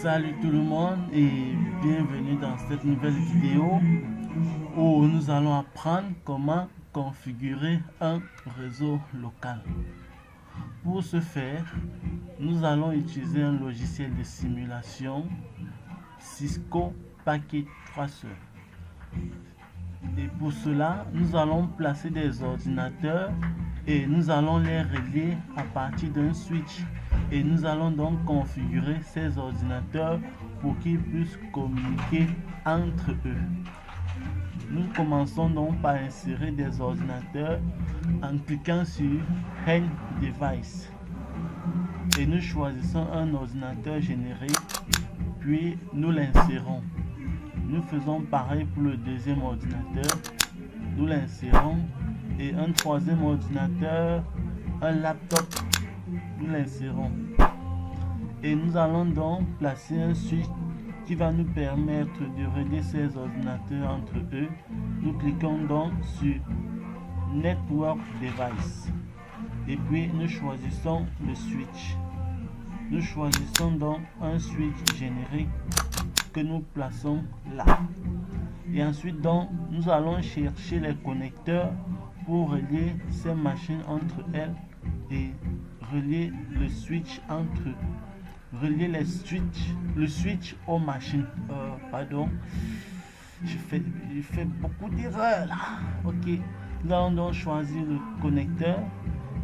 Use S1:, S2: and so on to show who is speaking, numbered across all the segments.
S1: Salut tout le monde et bienvenue dans cette nouvelle vidéo où nous allons apprendre comment configurer un réseau local. Pour ce faire, nous allons utiliser un logiciel de simulation Cisco Packet Tracer. Et pour cela, nous allons placer des ordinateurs et nous allons les relier à partir d'un switch. Et nous allons donc configurer ces ordinateurs pour qu'ils puissent communiquer entre eux. Nous commençons donc par insérer des ordinateurs en cliquant sur Hand Device. Et nous choisissons un ordinateur générique, puis nous l'insérons. Nous faisons pareil pour le deuxième ordinateur. Nous l'insérons. Et un troisième ordinateur, un laptop, nous l'insérons. Et nous allons donc placer un switch qui va nous permettre de relier ces ordinateurs entre eux. Nous cliquons donc sur Network Device. Et puis nous choisissons le switch. Nous choisissons donc un switch générique que nous plaçons là. Et ensuite donc nous allons chercher les connecteurs pour relier ces machines entre elles et relier le switch entre eux. Relier le switch aux machines. Pardon, je fais beaucoup d'erreurs là. Ok, nous allons donc choisir le connecteur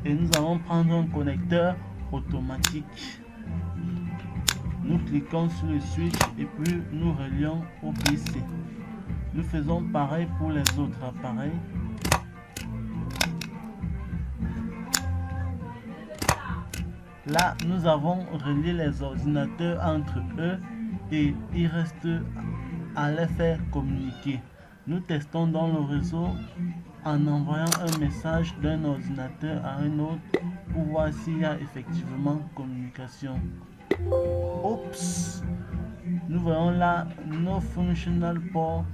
S1: et nous allons prendre un connecteur automatique. Nous cliquons sur le switch et puis nous relions au PC. Nous faisons pareil pour les autres appareils. Là, nous avons relié les ordinateurs entre eux et il reste à les faire communiquer. Nous testons dans le réseau en envoyant un message d'un ordinateur à un autre pour voir s'il y a effectivement communication. Oups! Nous voyons là No Functional Port.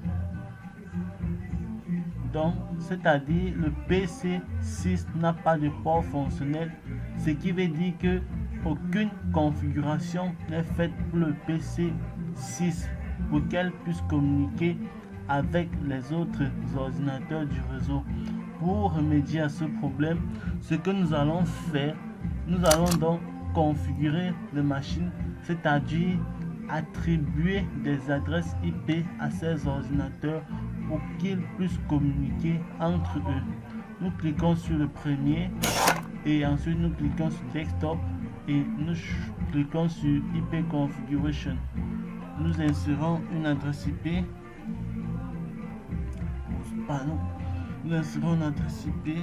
S1: Donc, c'est-à-dire le PC6 n'a pas de port fonctionnel, ce qui veut dire que aucune configuration n'est faite pour le PC6 pour qu'elle puisse communiquer avec les autres ordinateurs du réseau. Pour remédier à ce problème, ce que nous allons faire, nous allons donc configurer les machines, c'est-à-dire attribuer des adresses IP à ces ordinateurs pour qu'ils puissent communiquer entre eux. Nous cliquons sur le premier et ensuite nous cliquons sur Desktop et nous cliquons sur IP Configuration. Nous insérons une adresse IP. Pardon. Nous insérons une adresse IP.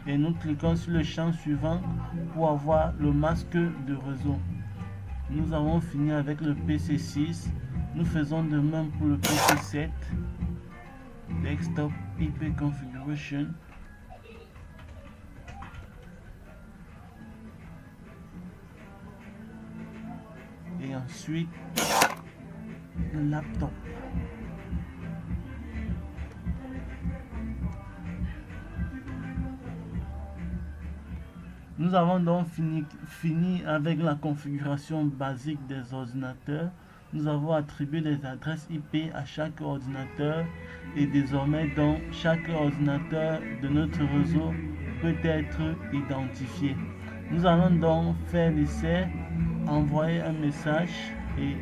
S1: Et nous cliquons sur le champ suivant pour avoir le masque de réseau. Nous avons fini avec le PC6. Nous faisons de même pour le PC7. Desktop IP Configuration. Et ensuite, le laptop. Nous avons donc fini avec la configuration basique des ordinateurs. Nous avons attribué des adresses IP à chaque ordinateur et désormais donc chaque ordinateur de notre réseau peut être identifié. Nous allons donc faire l'essai, envoyer un message et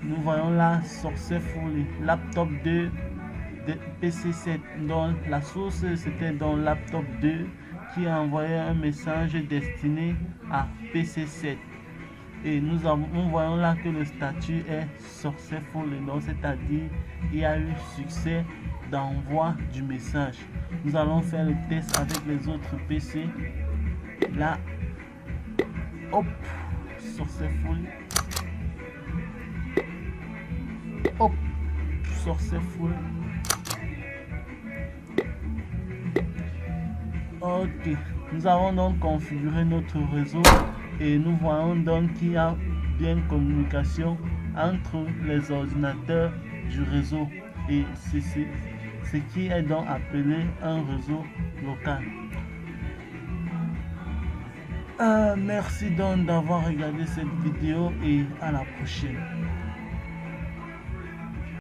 S1: nous voyons là Successfully laptop 2 de PC7, donc la source c'était dans laptop 2 qui a envoyé un message destiné à PC7 et nous voyons là que le statut est successful, donc c'est-à-dire il y a eu succès d'envoi du message. Nous allons faire le test avec les autres PC. Là, hop, successful, hop, successful. Ok, nous avons donc configuré notre réseau et nous voyons donc qu'il y a bien communication entre les ordinateurs du réseau, et ce qui est donc appelé un réseau local. Merci donc d'avoir regardé cette vidéo et à la prochaine.